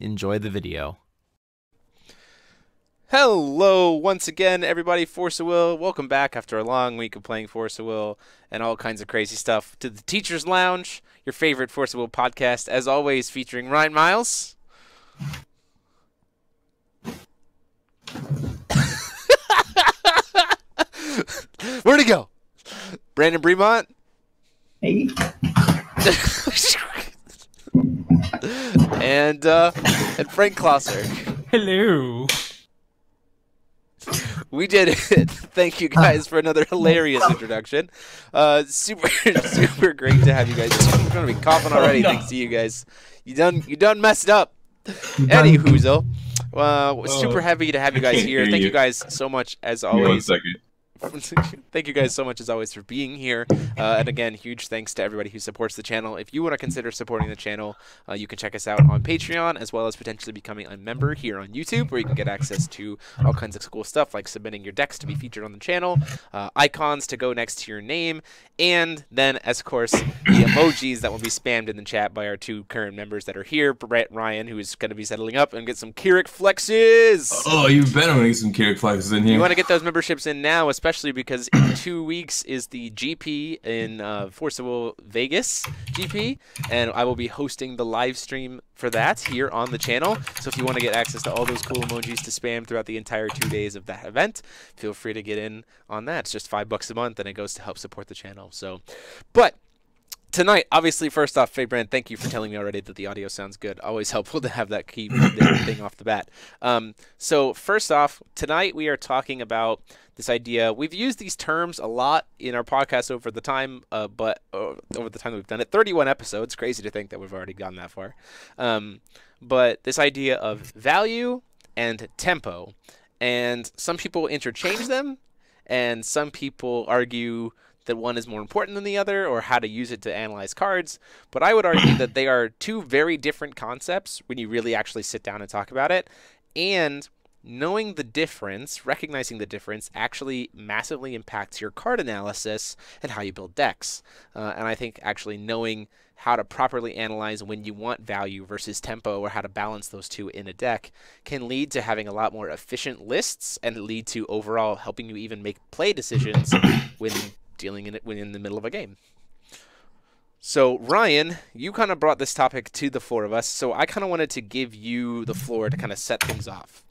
Enjoy the video. Hello once again, everybody. Force of Will. Welcome back after a long week of playing Force of Will and all kinds of crazy stuff to the Teacher's Lounge, your favorite Force of Will podcast, as always, featuring Ryan Miles. Where'd he go? Brandan Bremont. Hey. and Frank Klosser. Hello. We did it. Thank you guys for another hilarious introduction. Super great to have you guys. I'm gonna be coughing already. Thanks to you guys. You done messed up. Any whoozle. Super happy to have you guys here. Thank you guys so much as always. 1 second. Thank you guys so much as always for being here, and again, huge thanks to everybody who supports the channel. If you want to consider supporting the channel, you can check us out on Patreon, as well as potentially becoming a member here on YouTube, where you can get access to all kinds of cool stuff like submitting your decks to be featured on the channel, icons to go next to your name, and then, as of course, the emojis that will be spammed in the chat by our two current members that are here, Brett Ryan, who is going to be settling up, and get some Keurig flexes. Oh, you better get some Keurig flexes in here. You want to get those memberships in now, especially because in 2 weeks is the GP in Force of Will Vegas GP, and I will be hosting the live stream for that here on the channel. So if you want to get access to all those cool emojis to spam throughout the entire 2 days of that event, feel free to get in on that. It's just $5 a month, and it goes to help support the channel. So, but tonight, obviously, first off, Faye Brand, thank you for telling me already that the audio sounds good. Always helpful to have that key thing off the bat. So first off, tonight we are talking about this idea. We've used these terms a lot in our podcast over the time, but over the time that we've done it, 31 episodes. Crazy to think that we've already gone that far. But this idea of value and tempo, and some people interchange them, and some people argue that one is more important than the other, or how to use it to analyze cards. But I would argue that they are two very different concepts when you really actually sit down and talk about it. And knowing the difference, recognizing the difference, actually massively impacts your card analysis and how you build decks. And I think actually knowing how to properly analyze when you want value versus tempo, or how to balance those two in a deck, can lead to having a lot more efficient lists, and lead to overall helping you even make play decisions when dealing in it when in the middle of a game. So Ryan, you kind of brought this topic to the four of us, so I kind of wanted to give you the floor to kind of set things off.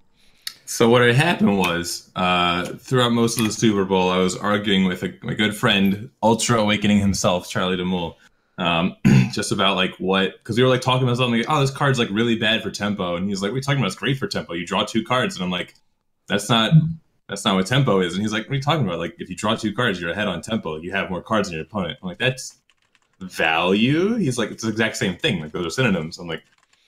So what had happened was, throughout most of the Super Bowl, I was arguing with my good friend, Ultra Awakening himself, Charlie DeMille, just about like because we were like talking about something like, oh, this card's like really bad for tempo, and he's like, what are you talking about? It's great for tempo. You draw 2 cards, and I'm like, that's not what tempo is. And he's like, what are you talking about? Like, if you draw 2 cards, you're ahead on tempo. You have more cards than your opponent. I'm like, that's value? He's like, it's the exact same thing. Like, those are synonyms. I'm like,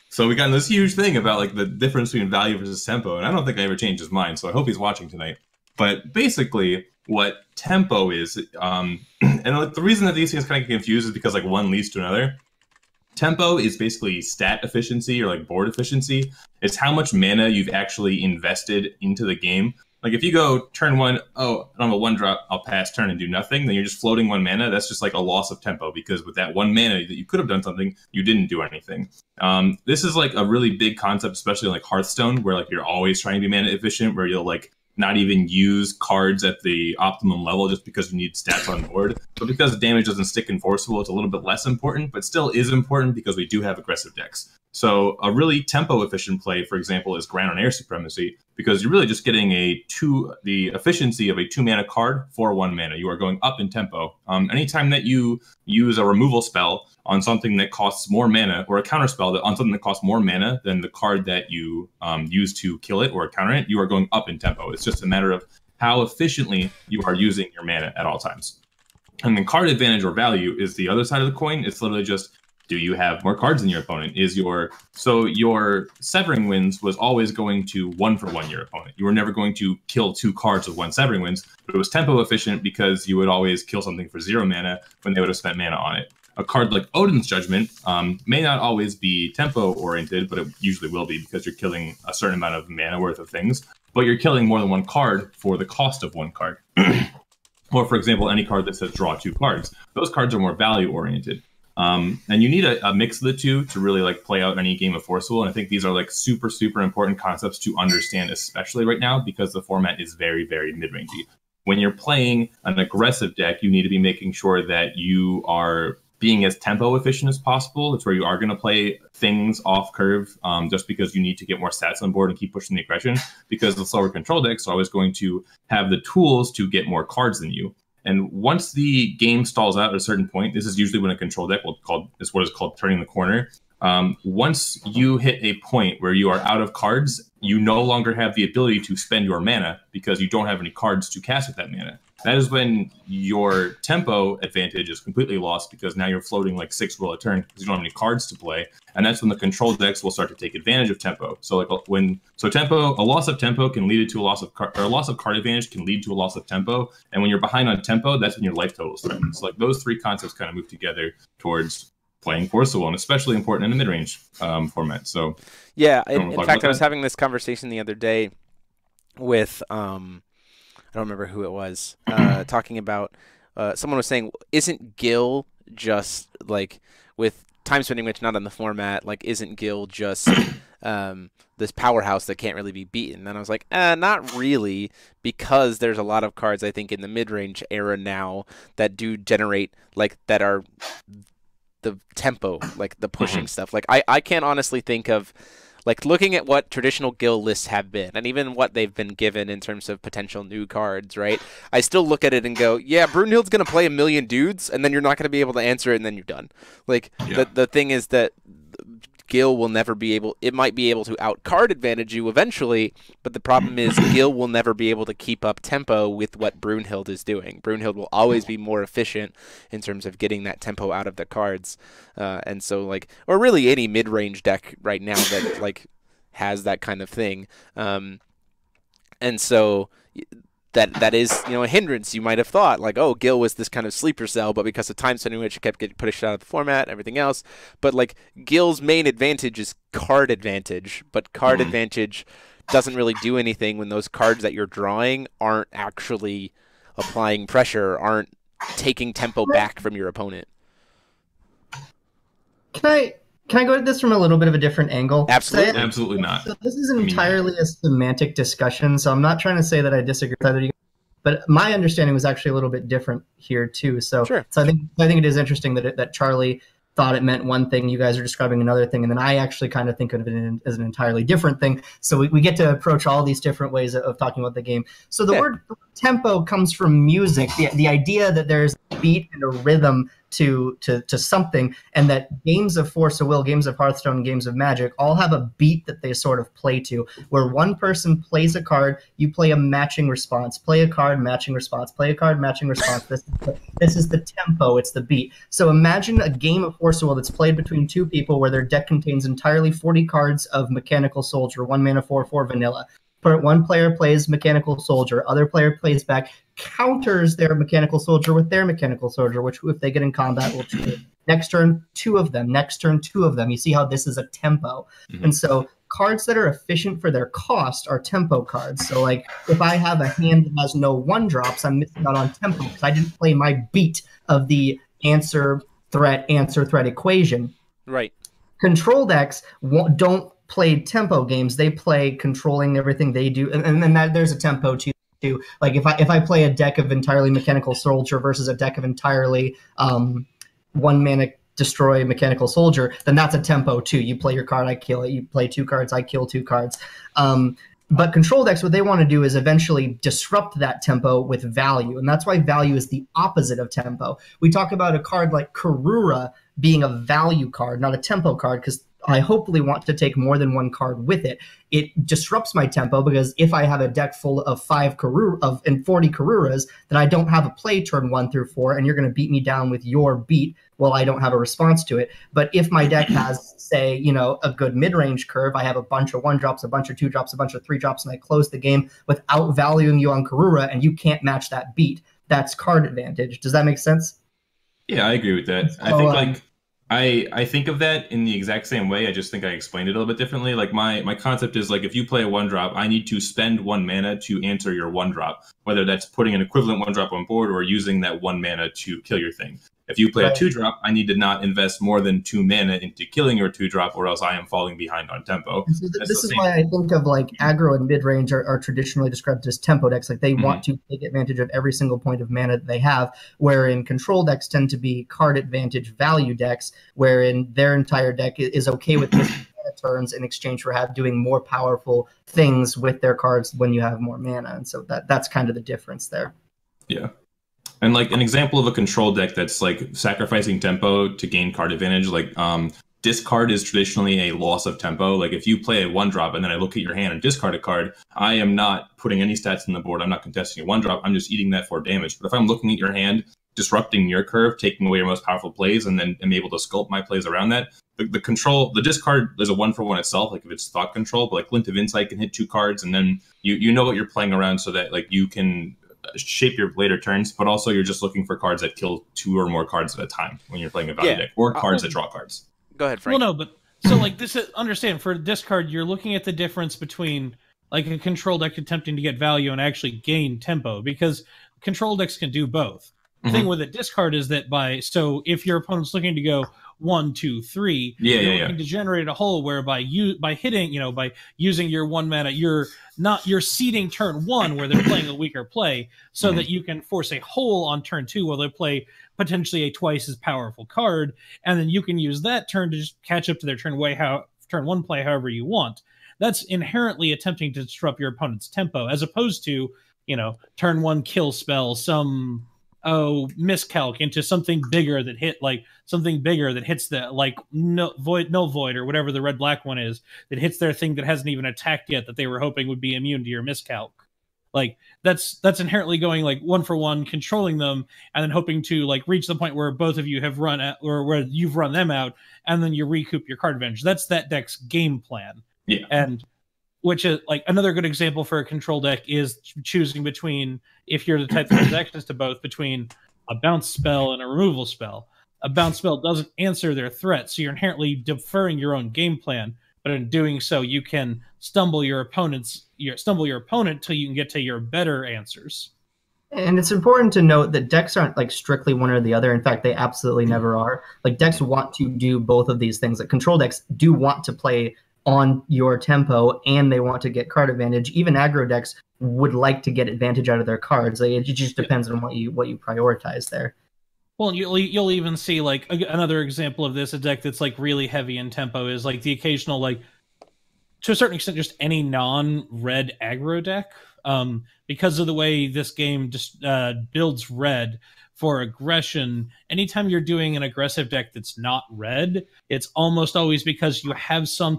so we got in this huge thing about like the difference between value versus tempo. And I don't think I ever changed his mind. So I hope he's watching tonight. But basically, what tempo is, and like, the reason that these things kind of get confused is because like one leads to another. Tempo is basically stat efficiency, or like board efficiency. It's how much mana you've actually invested into the game. Like, if you go turn 1, oh, I'm a 1-drop, I'll pass turn and do nothing, then you're just floating 1 mana. That's just like a loss of tempo, because with that 1 mana that you could have done something, you didn't do anything. This is like a really big concept, especially in like Hearthstone, where like you're always trying to be mana efficient, where you'll like not even use cards at the optimum level just because you need stats on board. But because damage doesn't stick in Force of Will, it's a little bit less important, but still is important because we do have aggressive decks. So a really tempo-efficient play, for example, is Ground and Air Supremacy, because you're really just getting the efficiency of a 2-mana card for 1 mana. You are going up in tempo. Anytime that you use a removal spell on something that costs more mana, or a counter spell on something that costs more mana than the card that you use to kill it or counter it, you are going up in tempo. It's just a matter of how efficiently you are using your mana at all times. And then card advantage or value is the other side of the coin. It's literally just, do you have more cards than your opponent? So your Severing Winds was always going to 1-for-1 your opponent. You were never going to kill 2 cards with 1 Severing Winds, but it was tempo efficient because you would always kill something for 0 mana when they would have spent mana on it. A card like Odin's Judgment may not always be tempo oriented, but it usually will be, because you're killing a certain amount of mana worth of things, but you're killing more than 1 card for the cost of 1 card. Or, for example, any card that says draw 2 cards. Those cards are more value oriented. And you need a mix of the two to really like play out any game of Forcible. And I think these are like super, super important concepts to understand, especially right now, because the format is very, very mid-rangey. When you're playing an aggressive deck, you need to be making sure that you are being as tempo efficient as possible. It's where you are going to play things off curve, just because you need to get more stats on board and keep pushing the aggression, because the slower control decks are always going to have the tools to get more cards than you. And once the game stalls out at a certain point, this is usually when a control deck is what is called turning the corner. Once you hit a point where you are out of cards, you no longer have the ability to spend your mana because you don't have any cards to cast with that mana. That is when your tempo advantage is completely lost, because now you're floating like 6 will a turn because you don't have any cards to play. And that's when the control decks will start to take advantage of tempo. So like a loss of tempo can lead to a loss of card, or a loss of card advantage can lead to a loss of tempo. And when you're behind on tempo, that's when your life total is threatened. So like those three concepts kind of move together towards playing Forcible, and especially important in a mid-range format. So yeah, in fact, I was having this conversation the other day with I don't remember who it was, talking about someone was saying, isn't Gil just like, with time spending which not on the format, like isn't Gil just this powerhouse that can't really be beaten? And I was like, not really, because there's a lot of cards I think in the mid-range era now that do generate, like, that are the tempo, like the pushing stuff. Like I can't honestly think of, like, looking at what traditional Gil lists have been, and even what they've been given in terms of potential new cards, right? I still look at it and go, yeah, Brunhild's going to play a million dudes, and then you're not going to be able to answer it, and then you're done. Like, the thing is that Gil will never be able, it might be able to out-card advantage you eventually, but the problem is Gil will never be able to keep up tempo with what Brunhild is doing. Brunhild will always be more efficient in terms of getting that tempo out of the cards. And so, like, or really any mid-range deck right now that, like, has that kind of thing. And so that is, you know, a hindrance. You might have thought, like, oh, Gil was this kind of sleeper cell, but because of time spending which it kept getting pushed out of the format, everything else. But, like, Gil's main advantage is card advantage, but card advantage doesn't really do anything when those cards that you're drawing aren't actually applying pressure, aren't taking tempo back from your opponent. Can I go at this from a little bit of a different angle? Absolutely. Absolutely not. So this is entirely a semantic discussion, so I'm not trying to say that I disagree with either of you, but my understanding was actually a little bit different here too. So, sure. So I think it is interesting that Charlie thought it meant one thing, you guys are describing another thing, and then I actually kind of think of it as an entirely different thing. So we get to approach all these different ways of talking about the game. So the word tempo comes from music, the idea that there's a beat and a rhythm to something, and that games of Force of Will, games of Hearthstone, games of Magic all have a beat that they sort of play to, where one person plays a card, you play a matching response, play a card, matching response, play a card, matching response. This is the tempo, it's the beat. So imagine a game of Force of Will that's played between two people where their deck contains entirely 40 cards of Mechanical Soldier, 1 mana 4/4 vanilla. One player plays Mechanical Soldier, other player plays back, counters their Mechanical Soldier with their Mechanical Soldier, which if they get in combat will trigger. Next turn, 2 of them. Next turn, 2 of them. You see how this is a tempo. And so cards that are efficient for their cost are tempo cards. So, like, if I have a hand that has no 1-drops, I'm missing out on tempo because I didn't play my beat of the answer threat equation. Right. Control decks don't play tempo games. They play controlling everything they do, and then there's a tempo too. Like if I play a deck of entirely Mechanical Soldier versus a deck of entirely 1 mana destroy Mechanical Soldier, then that's a tempo too. You play your card, I kill it. You play 2 cards, I kill 2 cards. But control decks, what they want to do is eventually disrupt that tempo with value, and that's why value is the opposite of tempo. We talk about a card like Karura being a value card, not a tempo card, because I hopefully want to take more than 1 card with it. It disrupts my tempo because if I have a deck full of 40 Karuras, then I don't have a play turn 1 through 4, and you're going to beat me down with your beat while I don't have a response to it. But if my deck has, say, you know, a good mid-range curve, I have a bunch of 1-drops, a bunch of 2-drops, a bunch of 3-drops, and I close the game without valuing you on Karura, and you can't match that beat. That's card advantage. Does that make sense? Yeah, I agree with that. I think I think of that in the exact same way. I just think I explained it a little bit differently. Like my concept is, like, if you play a 1-drop, I need to spend 1 mana to answer your 1-drop, whether that's putting an equivalent 1-drop on board or using that 1 mana to kill your thing. If you play Right. a 2-drop, I need to not invest more than 2 mana into killing your 2-drop, or else I am falling behind on tempo. So this is why I think of like aggro and mid range are traditionally described as tempo decks. Like they want to take advantage of every single point of mana that they have, wherein control decks tend to be card advantage value decks, wherein their entire deck is okay with missing mana turns in exchange for doing more powerful things with their cards when you have more mana. And so that's kind of the difference there. Yeah. And like an example of a control deck that's like sacrificing tempo to gain card advantage, like discard is traditionally a loss of tempo. Like if you play a 1-drop and then I look at your hand and discard a card, I am not putting any stats on the board. I'm not contesting a 1-drop. I'm just eating that for damage. But if I'm looking at your hand, disrupting your curve, taking away your most powerful plays, and then am able to sculpt my plays around that, the discard is a 1-for-1 itself, like if it's thought control, but like Glint of Insight can hit 2 cards, and then you know what you're playing around so that like you can shape your later turns, but also you're just looking for cards that kill 2 or more cards at a time when you're playing a value deck, or cards that draw cards. Go ahead, Frank. Well, no, but so like this is, understand, for discard, you're looking at the difference between like a control deck attempting to get value and actually gain tempo, because control decks can do both. The thing with a discard is that so if your opponent's looking to go 1, 2, 3, you're looking to generate a hole whereby by using your 1 mana, you're seeding turn 1 where they're playing a weaker play, so that you can force a hole on turn 2 where they play potentially a twice as powerful card, and then you can use that turn to just catch up to their turn 1 play however you want. That's inherently attempting to disrupt your opponent's tempo, as opposed to, turn 1 kill spell, some miscalc into something bigger that hits the null void or whatever the red black one is, that hits their thing that hasn't even attacked yet, that they were hoping would be immune to your miscalc. Like that's inherently going like 1-for-1, controlling them, and then hoping to like reach the point where both of you have run out, or where you've run them out, and then you recoup your card advantage. That's that deck's game plan. Yeah. And which is like another good example for a control deck is choosing between, if you're the type that has access to both, between a bounce spell and a removal spell. A bounce spell doesn't answer their threat, so you're inherently deferring your own game plan. But in doing so, you can stumble your opponent till you can get to your better answers. And it's important to note that decks aren't like strictly one or the other. In fact, they absolutely never are. Like decks want to do both of these things. Like control decks do want to play on your tempo, and they want to get card advantage. Even aggro decks would like to get advantage out of their cards. Like, it just depends on what you prioritize there. Well, you'll even see like another example of this, a deck that's like really heavy in tempo, is like the occasional, like to a certain extent, just any non-red aggro deck. Because of the way this game just builds red for aggression, anytime you're doing an aggressive deck that's not red, it's almost always because you have some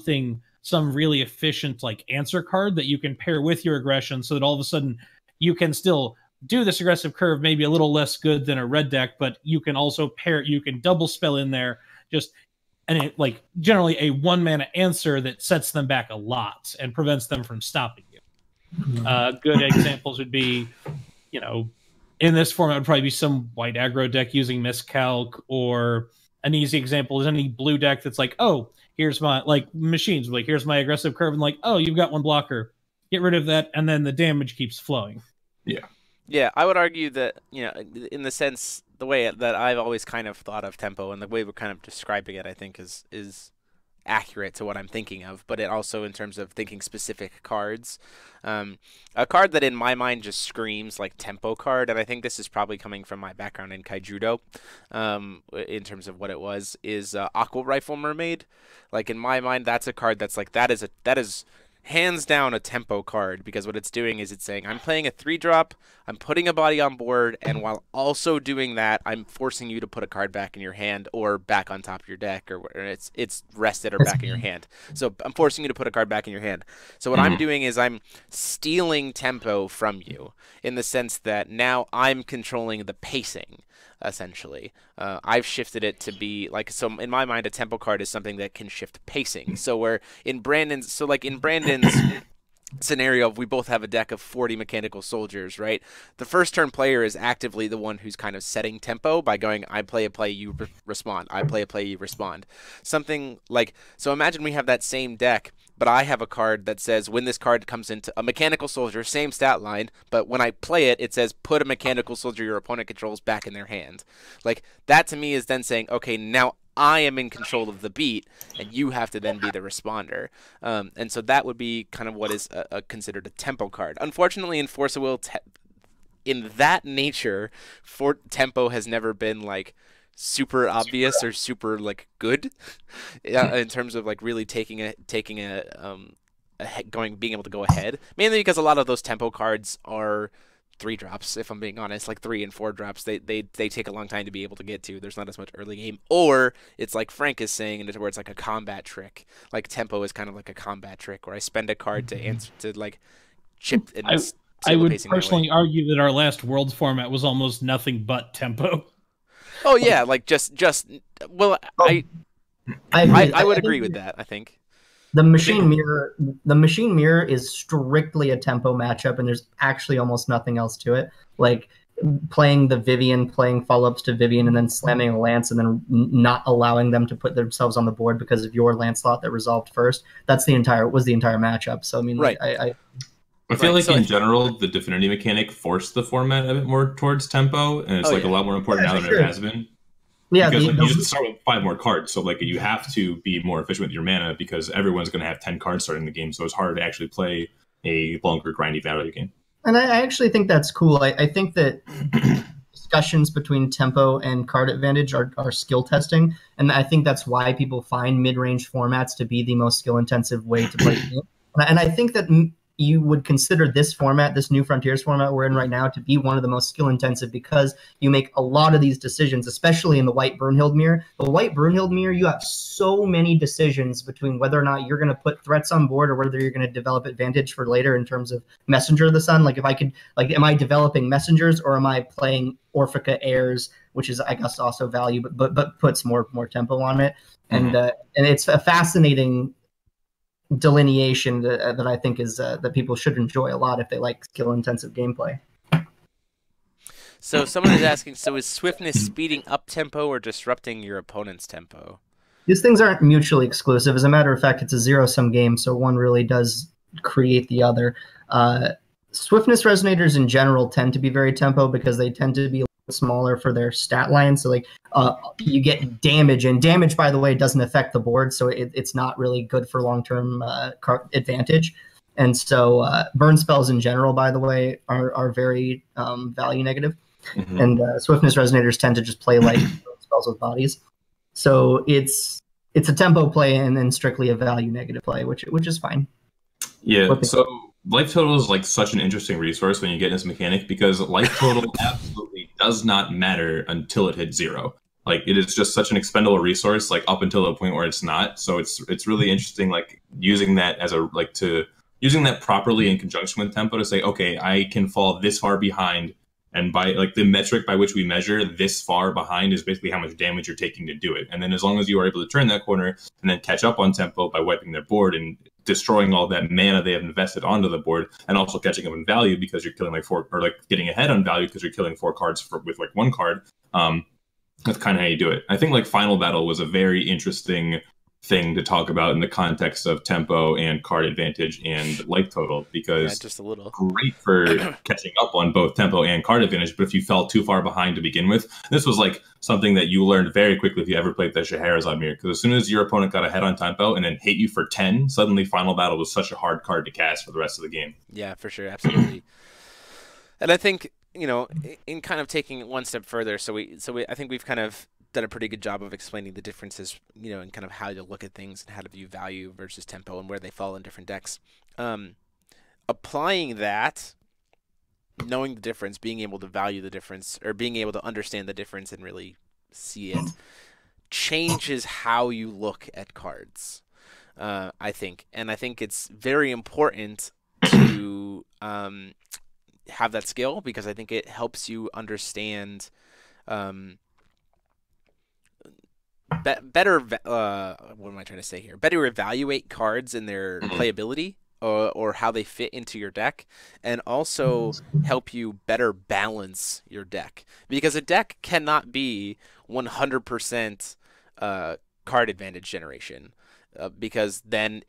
really efficient like answer card that you can pair with your aggression, so that all of a sudden you can still do this aggressive curve, maybe a little less good than a red deck, but you can also you can double spell in there, like generally a 1 mana answer that sets them back a lot and prevents them from stopping you. Good examples would be, in this format would probably be some white aggro deck using miscalc, or an easy example is any blue deck that's like, oh, here's my machines, like here's my aggressive curve, and like, oh, you've got 1 blocker, get rid of that, and then the damage keeps flowing. Yeah, I would argue that, in the sense, the way that I've always kind of thought of tempo and the way we're kind of describing it, I think is accurate to what I'm thinking of, but it also, in terms of thinking specific cards, a card that in my mind just screams like tempo card, and I think this is probably coming from my background in Kaijudo, in terms of what it was, is Aqua Rifle Mermaid. Like in my mind, that's a card that's like, that is hands down a tempo card, because what it's doing is it's saying, I'm playing a 3-drop, I'm putting a body on board, and while also doing that, I'm forcing you to put a card back in your hand or back on top of your deck, or it's rested or back in your hand. So I'm forcing you to put a card back in your hand. So what I'm doing is I'm stealing tempo from you, in the sense that now I'm controlling the pacing. Essentially, I've shifted it to be like, so in my mind, a tempo card is something that can shift pacing. So where in Brandon's scenario, we both have a deck of 40 mechanical soldiers, right? The first turn player is actively the one who's kind of setting tempo by going, I play a play, you respond. I play a play, you respond. Something like, so imagine we have that same deck but I have a card that says when this card comes into a mechanical soldier, same stat line, but when I play it, it says put a mechanical soldier your opponent controls back in their hand. Like, that to me is then saying, okay, now I am in control of the beat, and you have to then be the responder. And so that would be kind of what is considered a tempo card. Unfortunately, in Force of Will, in that nature, tempo has never been like super obvious or super like good in terms of like really being able to go ahead. Mainly because a lot of those tempo cards are 3-drops, if I'm being honest, like 3 and 4 drops. They take a long time to be able to get to. There's not as much early game. Or it's like Frank is saying, where it's like a combat trick. Like tempo is kind of like a combat trick where I spend a card to answer to like chip. And I would personally argue that our last Worlds format was almost nothing but tempo. Oh yeah, like just well, I would agree with that. I think. The machine mirror is strictly a tempo matchup, and there's actually almost nothing else to it. Like playing the Vivian, playing follow-ups to Vivian, and then slamming a Lance, and then not allowing them to put themselves on the board because of your Lance slot that resolved first. Was the entire matchup. So I mean, right. I feel like in general, the Definity mechanic forced the format a bit more towards tempo, and it's a lot more important now than it has been. Yeah, because you just start with 5 more cards, so like you have to be more efficient with your mana because everyone's going to have 10 cards starting the game, so it's harder to actually play a longer grindy value game. And I actually think that's cool. I think that discussions between tempo and card advantage are skill testing, and I think that's why people find mid-range formats to be the most skill-intensive way to play the game. And I think that you would consider this format, this New Frontiers format we're in right now, to be one of the most skill-intensive because you make a lot of these decisions, especially in the White Brunhild mirror. The White Brunhild mirror, you have so many decisions between whether or not you're going to put threats on board or whether you're going to develop advantage for later in terms of Messenger of the Sun. Like, if I could, like, am I developing messengers or am I playing Orphica Heirs, which is, I guess, also value, but puts more tempo on it. And it's a fascinating delineation that I think is that people should enjoy a lot if they like skill-intensive gameplay. So someone is asking, so is swiftness speeding up tempo or disrupting your opponent's tempo? These things aren't mutually exclusive. As a matter of fact, it's a zero-sum game, so one really does create the other. Swiftness resonators in general tend to be very tempo because they tend to be smaller for their stat line, so like you get damage, and damage, by the way, doesn't affect the board, so it's not really good for long-term card advantage. And so burn spells in general, by the way, are very value negative, and swiftness resonators tend to just play like spells with bodies, so it's a tempo play and then strictly a value negative play, which is fine. Yeah. So life total is like such an interesting resource when you get in this mechanic because life total absolutely does not matter until it hits 0. Like, it is just such an expendable resource, like up until the point where it's not. So it's really interesting, like using that as using that properly in conjunction with tempo to say, okay, I can fall this far behind, and by like the metric by which we measure this far behind is basically how much damage you're taking to do it. And then as long as you are able to turn that corner and then catch up on tempo by wiping their board and destroying all that mana they have invested onto the board, and also catching up in value because you're killing like 4, or like getting ahead on value because you're killing 4 cards with like 1 card. That's kind of how you do it. I think like Final Battle was a very interesting thing to talk about in the context of tempo and card advantage and life total, because just a little great for catching up on both tempo and card advantage. But if you fell too far behind to begin with, this was like something that you learned very quickly if you ever played the Scheherazade mirror, because as soon as your opponent got ahead on tempo and then hit you for 10, suddenly Final Battle was such a hard card to cast for the rest of the game. Yeah, for sure, absolutely. And I think, you know, in kind of taking it one step further, so I think we've kind of done a pretty good job of explaining the differences, you know, and kind of how to look at things and how to view value versus tempo and where they fall in different decks. Applying that, knowing the difference, being able to value the difference, or being able to understand the difference and really see it, changes how you look at cards, I think. And I think it's very important to have that skill, because I think it helps you understand better, what am I trying to say here? Better evaluate cards and their playability, or how they fit into your deck, and also help you better balance your deck. Because a deck cannot be 100% card advantage generation. because then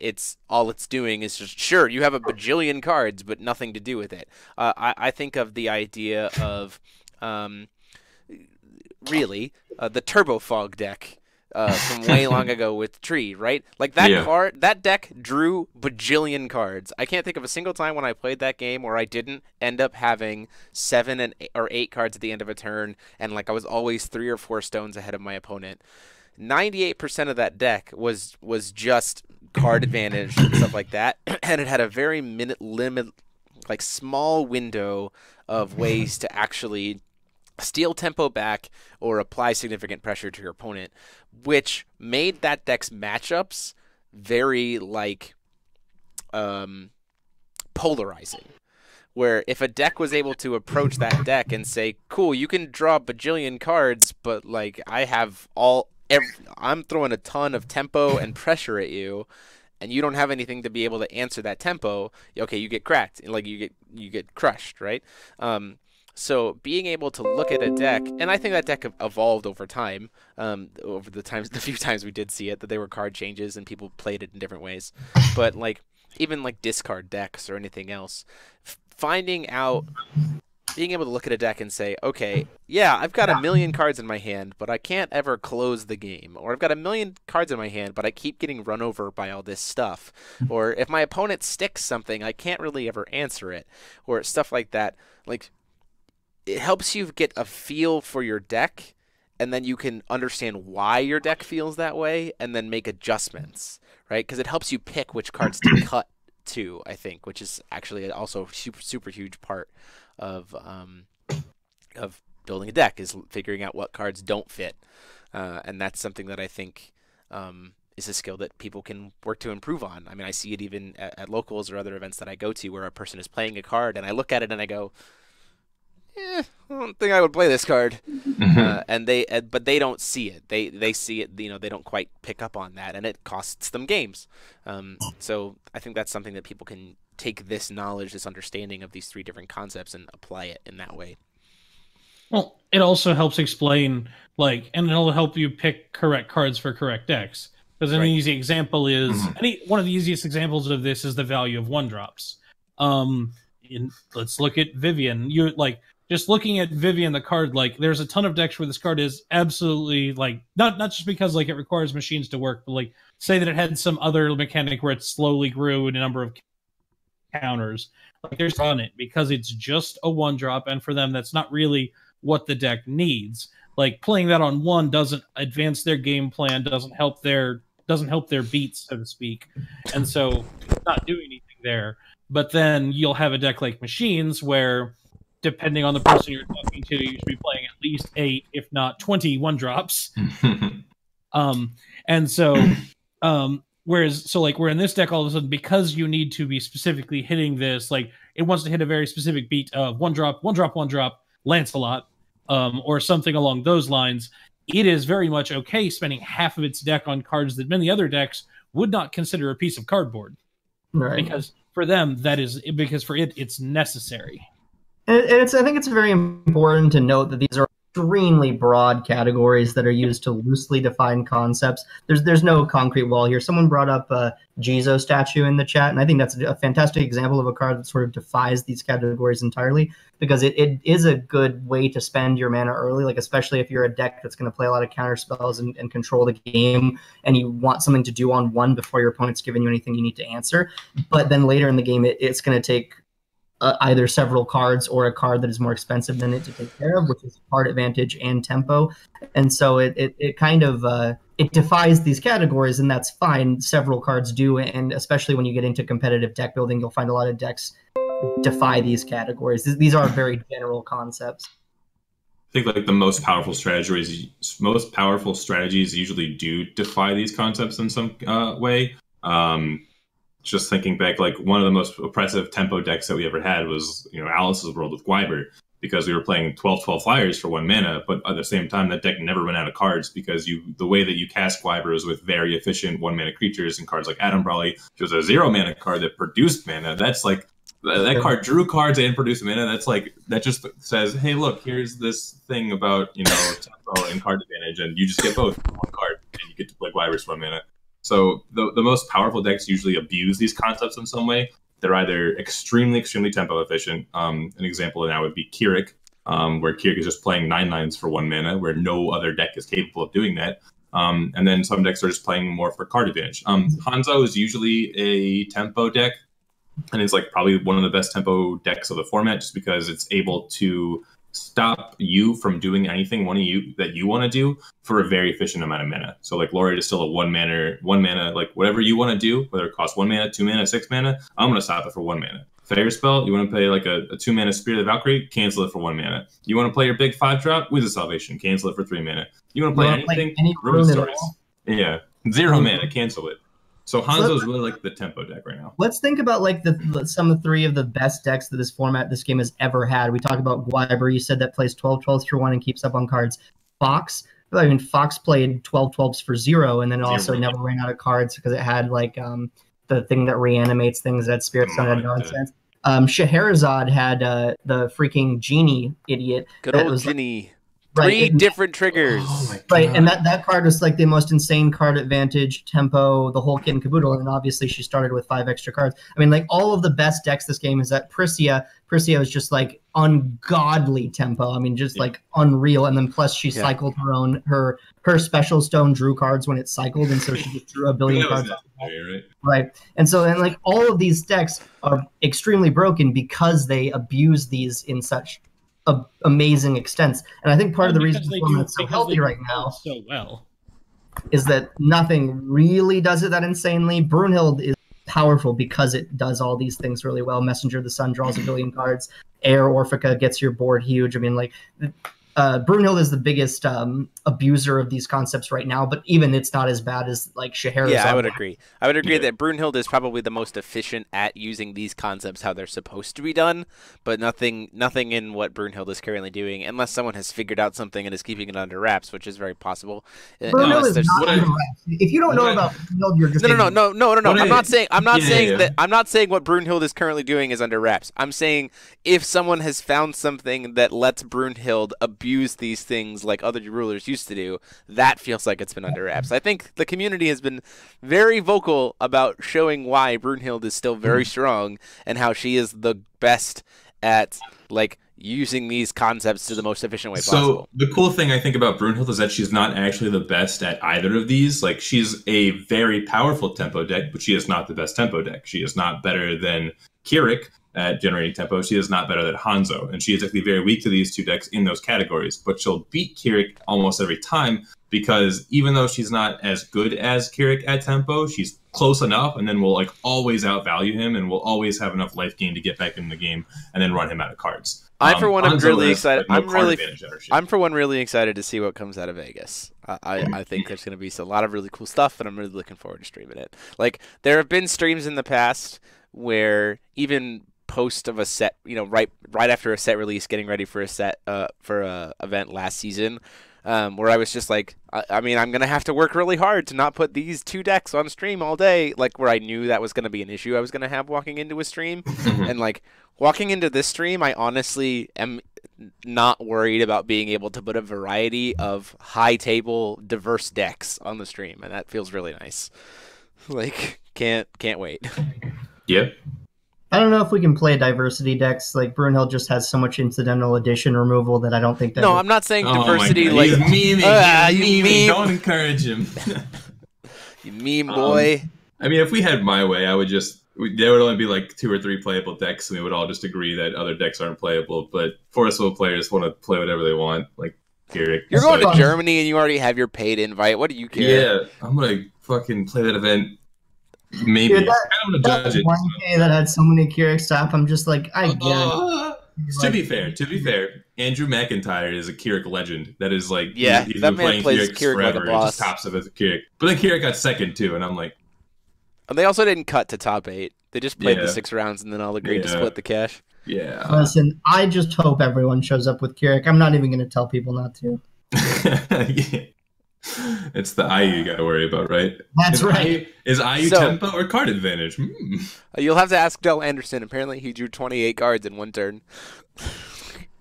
all it's doing is just, sure, you have a bajillion cards, but nothing to do with it. I think of the idea of really the Turbo Fog deck from way long ago with Tree, right? Like that deck drew bajillion cards. I can't think of a single time when I played that game where I didn't end up having 7 or 8 cards at the end of a turn, and like I was always 3 or 4 stones ahead of my opponent. 98% of that deck was just card advantage and stuff like that, and it had a very small window of ways to actually steal tempo back or apply significant pressure to your opponent, which made that deck's matchups very polarizing. Where if a deck was able to approach that deck and say, cool, you can draw a bajillion cards, but like I'm throwing a ton of tempo and pressure at you, and you don't have anything to be able to answer that tempo, okay, you get cracked. Like you get crushed, right? So being able to look at a deck, and I think that deck evolved over time, over the few times we did see it, that there were card changes and people played it in different ways. But like even like discard decks or anything else, being able to look at a deck and say, okay, yeah, I've got 1,000,000 cards in my hand, but I can't ever close the game. Or I've got 1,000,000 cards in my hand, but I keep getting run over by all this stuff. Or if my opponent sticks something, I can't really ever answer it. Or stuff like that. Like, it helps you get a feel for your deck, and then you can understand why your deck feels that way, and then make adjustments, right? Because it helps you pick which cards to cut to, I think, which is actually also a super huge part of building a deck, is figuring out what cards don't fit, and that's something that I think is a skill that people can work to improve on. I mean, I see it even at locals or other events that I go to where a person is playing a card, and I look at it and I go, I don't think I would play this card. But they don't see it. They see it. They don't quite pick up on that, and it costs them games. So I think that's something that people can take this knowledge, this understanding of these 3 different concepts, and apply it in that way. Well, it also helps explain, and it'll help you pick correct cards for correct decks. Because an easy example is one of the easiest examples of this is the value of 1-drops. Let's look at Vivian. Just looking at Vivian, the card, there's a ton of decks where this card is absolutely, not just because, it requires machines to work, but, say that it had some other mechanic where it slowly grew in a number of counters. There's on it, because it's just a 1-drop, and for them, that's not really what the deck needs. Playing that on 1 doesn't advance their game plan, doesn't help their beats, so to speak, and so it's not doing anything there. But then you'll have a deck like Machines where, depending on the person you're talking to, you should be playing at least 8, if not 20 1-drops. And so, where in this deck, all of a sudden, because you need to be specifically hitting this, it wants to hit a very specific beat of 1-drop, 1-drop, 1-drop, Lancelot, or something along those lines, it is very much okay spending half of its deck on cards that many other decks would not consider a piece of cardboard. Right. Because for them, it's necessary. I think it's very important to note that these are extremely broad categories that are used to loosely define concepts. There's no concrete wall here. Someone brought up a Jizo statue in the chat, and I think that's a fantastic example of a card that sort of defies these categories entirely, because it is a good way to spend your mana early, especially if you're a deck that's going to play a lot of counter spells and control the game, and you want something to do on 1 before your opponent's given you anything you need to answer. But then later in the game, it's going to take either several cards or a card that is more expensive than it to take care of, which is card advantage and tempo. And so it kind of it defies these categories, and that's fine. Several cards do, and especially when you get into competitive deck building, you'll find a lot of decks defy these categories. These are very general concepts. I think the most powerful strategies usually do defy these concepts in some way. Just thinking back, one of the most oppressive tempo decks that we ever had was, Alice's World with Gwyber, because we were playing 12/12 flyers for 1 mana, but at the same time, that deck never ran out of cards, because the way that you cast Gwyber is with very efficient 1-mana creatures, and cards like Atom Brawley, which was a 0-mana card that produced mana. That's that card drew cards and produced mana. That just says, hey, look, here's this thing about, tempo and card advantage, and you just get both in 1 card, and you get to play Gwyber's 1 mana. So the most powerful decks usually abuse these concepts in some way. They're either extremely tempo efficient. An example of that would be Keurig, where Keurig is just playing 9/9s for 1 mana, where no other deck is capable of doing that. And then some decks are just playing more for card advantage. Hanzo is usually a tempo deck, and it's like probably one of the best tempo decks of the format, just because it's able to stop you from doing anything that you want to do for a very efficient amount of mana. So like Laureate is still a one mana, like whatever you want to do, whether it costs 1 mana, 2 mana, 6 mana, I'm going to stop it for 1 mana. Fair spell, you want to play like a 2 mana Spirit of the Valkyrie, cancel it for 1 mana. You want to play your big 5-drop, Wheels of Salvation, cancel it for 3 mana. You want to play anything, Ruin Stories. Yeah, 0 mana, cancel it. So Hanzo is really like the tempo deck right now. Let's think about like some of 3 of the best decks that this game has ever had. We talked about Guiber. You said that plays 12/12s for 1 and keeps up on cards. Fox. I mean, Fox played 12/12s for 0, and then also never ran out of cards because it had like the thing that reanimates things that Spirit Stone had nonsense. Scheherazade had the freaking genie idiot. Good old genie. Three different triggers. Oh my God. Right, and that card was like the most insane card advantage, tempo, the whole kit and caboodle, and obviously she started with 5 extra cards. I mean, like all of the best decks this game is that Priscia is just like ungodly tempo. I mean, just like unreal. And then plus she cycled her special stone drew cards when it cycled, and so she just drew a billion cards. Right. And so like all of these decks are extremely broken because they abuse these in such amazing extents. And I think part of the reason it's so healthy right now so well is that nothing really does it that insanely. Brunhild is powerful because it does all these things really well. Messenger of the Sun draws a billion cards. Air Orphica gets your board huge. I mean, like Brunhild is the biggest abuser of these concepts right now, but even it's not as bad as like Scheherazade. Yeah, I would agree. I would agree that Brunhild is probably the most efficient at using these concepts how they're supposed to be done, but nothing in what Brunhild is currently doing, unless someone has figured out something and is keeping it under wraps, which is very possible. Brunhild is not under wraps. If you don't know about Brunhild, you're just no. I'm not saying what Brunhild is currently doing is under wraps. I'm saying if someone has found something that lets Brunhild abuse these things like other rulers used to do, that feels like it's been under wraps. I think the community has been very vocal about showing why Brunhild is still very strong and how she is the best at like using these concepts to the most efficient way possible. So the cool thing I think about Brunhild is that she's not actually the best at either of these. Like she's a very powerful tempo deck, but she is not the best tempo deck. She is not better than Keurig at generating tempo. She is not better than Hanzo, and she is actually very weak to these 2 decks in those categories, but she'll beat Keurig almost every time because even though she's not as good as Keurig at tempo, she's close enough, and then will like always outvalue him and will always have enough life gain to get back in the game and then run him out of cards. I for one am really excited. I'm for one really excited to see what comes out of Vegas. I think there's going to be a lot of really cool stuff, and I'm really looking forward to streaming it. Like there have been streams in the past where even post of a set, right after a set release, getting ready for a set for a event last season, where I was just like, I mean, I'm gonna have to work really hard to not put these 2 decks on stream all day, like where I knew that was gonna be an issue I was gonna have walking into a stream, and like walking into this stream, I honestly am not worried about being able to put a variety of high table diverse decks on the stream, and that feels really nice. Like can't wait. Yep. I don't know if we can play diversity decks. Like Brunhild just has so much incidental addition removal that I don't think that. No, I'm not saying diversity. Like he's memeing. Don't encourage him. You meme boy. I mean, if we had my way, there would only be like 2 or 3 playable decks, and we would all just agree that other decks aren't playable. But forceful players want to play whatever they want. Like Keurig. You're going to Germany and you already have your paid invite. What do you care? Yeah, I'm gonna fucking play that event. Maybe. Dude, that 1K that had so many Keurig stuff, I'm just like, I get it. To be fair, Andrew McIntyre is a Keurig legend. That is like, he's been playing Keurig forever. Like just tops of as a Keurig. But then Keurig got second too, and I'm like, and they also didn't cut to top 8. They just played the 6 rounds and then all agreed to split the cash. Yeah. Listen, I just hope everyone shows up with Keurig. I'm not even going to tell people not to. Yeah. It's the IU you got to worry about, right? That's right. Is IU tempo or card advantage? You'll have to ask Del Anderson. Apparently, he drew 28 cards in one turn.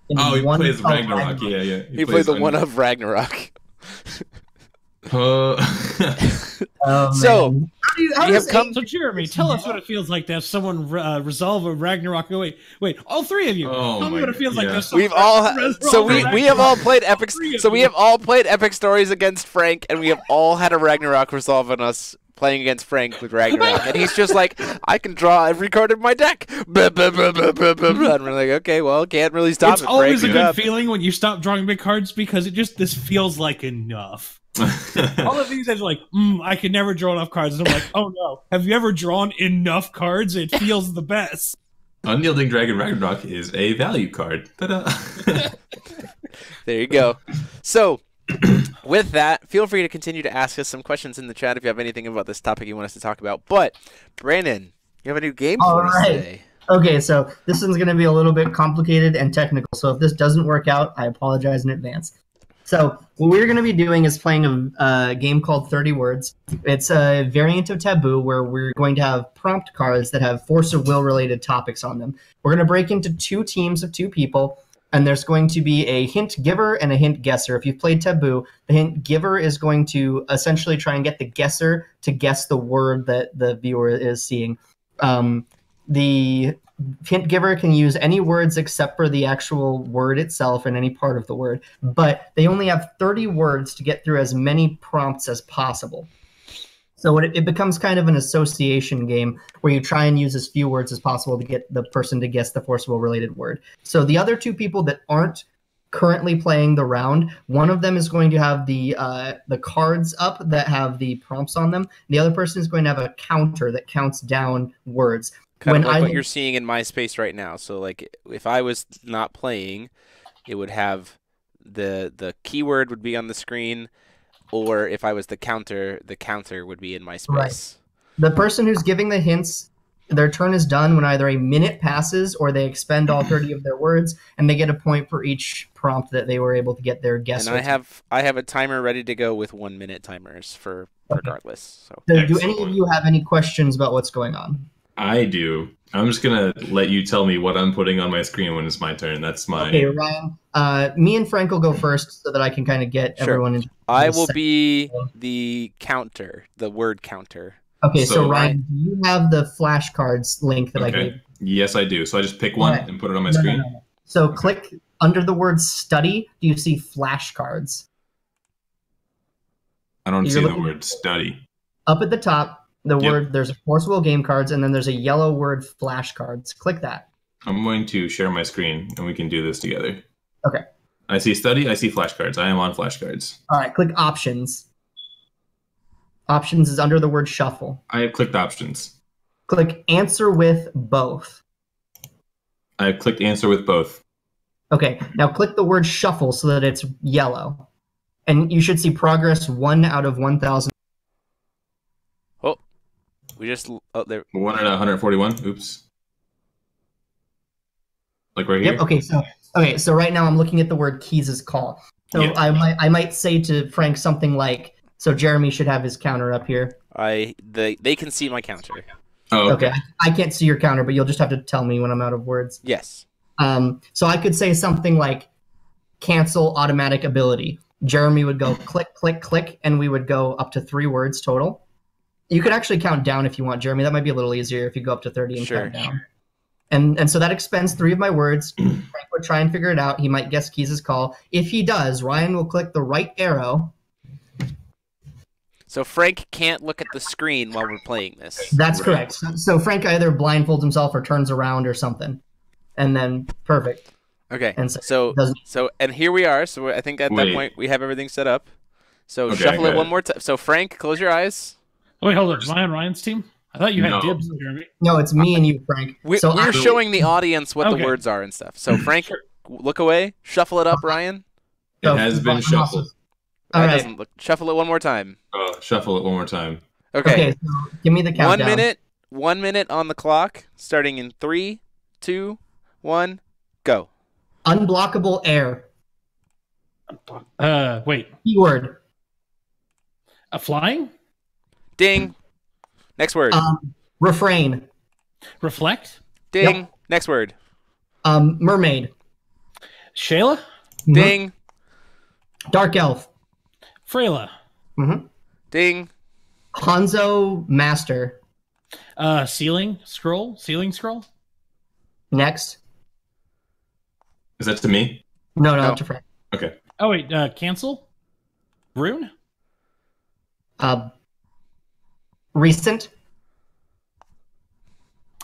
He plays Ragnarok. Yeah. He played the one of Ragnarok. So man. we have come. So Jeremy, tell us what it feels like to have someone resolve a Ragnarok. Oh, wait, all three of you. Oh tell me what it feels like to have We've someone all resolve a we have all Ragnarok. played epic. So we have all played epic stories against Frank, and we have all had a Ragnarok resolve on us playing against Frank with Ragnarok, and he's just like, I can draw every card in my deck. Blah, blah, blah, blah, blah, blah, blah. And we're like, okay, well, can't really stop It's it. always a Frank. good feeling when you stop drawing big cards because this feels like enough. All of these guys are like, I can never draw enough cards. And I'm like, oh no. Have you ever drawn enough cards? It feels the best. Unyielding Dragon Ragnarok is a value card. Ta-da. There you go. So, with that, feel free to continue to ask us some questions in the chat if you have anything about this topic you want us to talk about. But, Brandon, you have a new game for us today. Okay, so this one's going to be a little bit complicated and technical. So if this doesn't work out, I apologize in advance. So what we're going to be doing is playing a game called 30 Words. It's a variant of Taboo where we're going to have prompt cards that have force of will related topics on them. We're going to break into 2 teams of 2 people, and there's going to be a hint giver and a hint guesser. If you've played Taboo, the hint giver is going to essentially try and get the guesser to guess the word that the viewer is seeing. The hint giver can use any words except for the actual word itself and any part of the word, but they only have 30 words to get through as many prompts as possible. So it becomes kind of an association game where you try and use as few words as possible to get the person to guess the forcible related word. So the other 2 people that aren't currently playing the round, one of them is going to have the cards up that have the prompts on them. The other person is going to have a counter that counts down words. Kind of like what you're seeing in my space right now. So, like, if I was not playing, it would have the keyword would be on the screen, or if I was the counter would be in my space. Right. The person who's giving the hints, their turn is done when either a minute passes or they expend all 30 of their words, and they get a point for each prompt that they were able to get their guess. And I have a timer ready to go with 1 minute timers for regardless. So do any of you have any questions about what's going on? I do. I'm just going to let you tell me what I'm putting on my screen when it's my turn. That's my... Okay, Ryan. Me and Frank will go first so that I can kind of get everyone into... I will be the counter, the word counter. Okay, so Ryan, do you have the flashcards link that I gave? Yes, I do. So I just pick one and put it on my screen? No. So click under the word study. Do you see flashcards? I don't see the word study. Up at the top, word, there's forcible game cards, and then there's a yellow word flashcards. Click that. I'm going to share my screen, and we can do this together. Okay. I see study. I see flashcards. I am on flashcards. All right, click options. Options is under the word shuffle. I have clicked options. Click answer with both. I have clicked answer with both. Okay, now click the word shuffle so that it's yellow. And you should see progress 1 out of 1,000. Oh, we just... Oh, there. 1 out of 141. Oops. Like right here? Yep, okay, so right now I'm looking at the word Keys' call. So I might say to Frank something like, so Jeremy should have his counter up here. They can see my counter. Oh, okay. I can't see your counter, but you'll just have to tell me when I'm out of words. Yes. So I could say something like cancel automatic ability. Jeremy would go click, click, click, and we would go up to 3 words total. You could actually count down if you want, Jeremy. That might be a little easier if you go up to 30 and count down. And so that expends 3 of my words. Frank would try and figure it out. He might guess Keys' call. If he does, Ryan will click the right arrow. So Frank can't look at the screen while we're playing this. That's correct. So Frank either blindfolds himself or turns around or something. And then, perfect. Okay. And so and here we are. So I think at that point we have everything set up. So shuffle it one more time. So Frank, close your eyes. Oh, wait, hold on. Am I on Ryan's team? I thought you had dibs, Jeremy. No, it's me and you, Frank. We're showing the audience what the words are and stuff. So Frank, look away. Shuffle it up, Ryan. It has been shuffled. All right. Shuffle it one more time. Oh, shuffle it one more time. Okay. So give me the countdown. 1 minute on the clock, starting in 3, 2, 1, go. Unblockable air. Wait. Keyword. Flying? Ding. Next word. Refrain. Reflect? Ding. Yep. Next word. Mermaid. Shayla? Ding. Dark elf. Freyla. Mm-hmm. Ding. Hanzo Master. Ceiling scroll. Next. Is that to me? No, No. to Frank. Okay. Oh wait, cancel. Rune. Recent.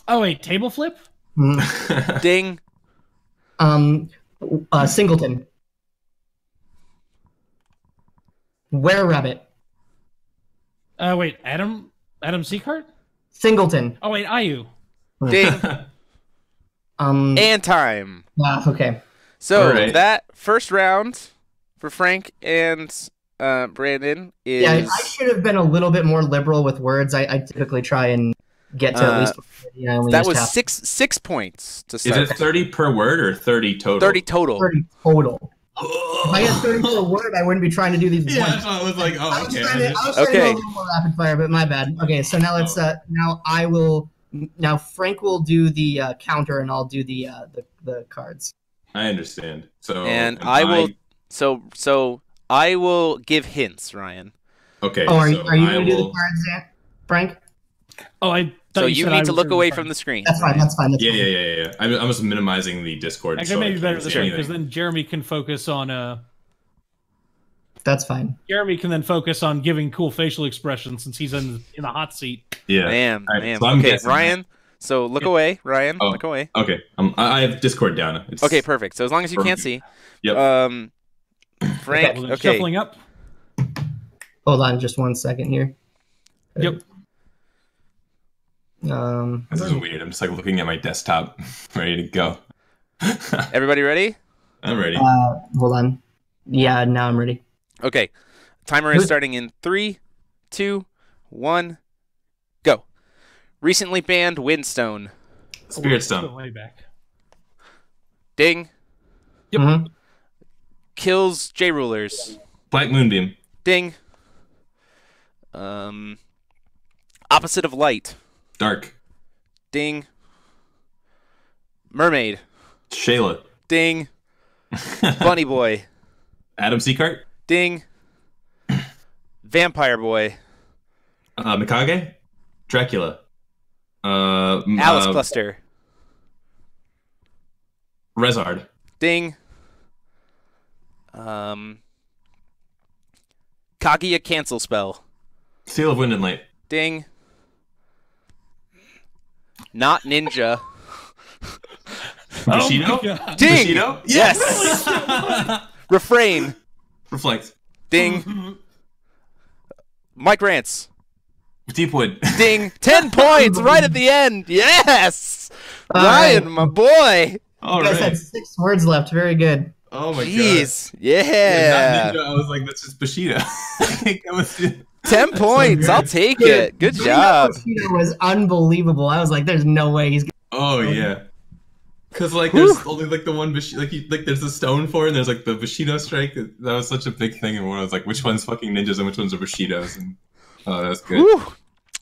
Oh wait, table flip. Ding. Singleton. Were-Rabbit. Wait, Adam Seacart. Singleton. Oh wait, Ayu. Ding. Um. And time. Okay. So Alright. that first round for Frank and Brandon is Yeah, I should have been a little bit more liberal with words. I typically try and get to at least. I only that used was half. 6 points to Is start. it 30 per word or 30 total? 30 total. 30 total. If I had 30 per word, I wouldn't be trying to do these. Yeah, one. that's why I was like, oh, I was okay. trying to go Okay. a little more rapid fire, but my bad. Okay, so now let's. Now Frank will do the counter, and I'll do the cards. I understand. So And I will so I will give hints, Ryan. Okay. Oh, are so you I going to do the will- cards, Dan? Frank? Oh, I. thought So you said I need to was look doing away the from the cards. screen. That's fine. That's fine. That's Yeah, fine. yeah. I'm just minimizing the Discord. Actually, so I maybe better can't this see way because anything. then Jeremy can focus on. That's fine. Jeremy can then focus on giving cool facial expressions since he's in the hot seat. Yeah. Man, All right, man. so I'm Okay, guessing Ryan. So look away, Ryan. Oh. Look away. Okay. I have Discord down. It's, Okay, perfect. So as long as you can't see, Yep. Frank. Well, then Okay. Shuffling up. Hold on just 1 second here. Yep. This is weird. I'm just like looking at my desktop, ready to go. Everybody ready? I'm ready. Hold on. Yeah, now I'm ready. Okay. Timer is starting in 3, 2, 1, go. Recently banned Windstone. Spirit Go Stone. way back. Ding. Yep. Mhm. Kills J-Rulers. Black Moonbeam. Ding. Opposite of light. Dark. Ding. Mermaid. Shayla. Ding. Bunny Boy. Adam Seacart. Ding. Vampire Boy. Mikage. Dracula. Alice Cluster. Rezard. Ding. Kaguya Cancel Spell. Seal of Wind and Light. Ding. Not Ninja. Bushido. God. Ding. Bushido. Yes. Refrain. Reflect. Ding. Mike Rance. Deepwood. Ding. 10 points right at the end. Yes. All Ryan, right. my boy. All You guys right. had 6 words left. Very good. Oh my Jeez. god. Yeah. Not Ninja. I was like, that's just Bushido. That was- 10 points. I'll take it. Good job. Bushido was unbelievable. I was like, there's no way he's Oh yeah. Cause like there's only like the one Bushido, like there's a stone for it, and there's like the Bushido strike. That was such a big thing, and when I was like, which one's fucking ninjas and which ones are Bushidos, and oh, that was good. Whew.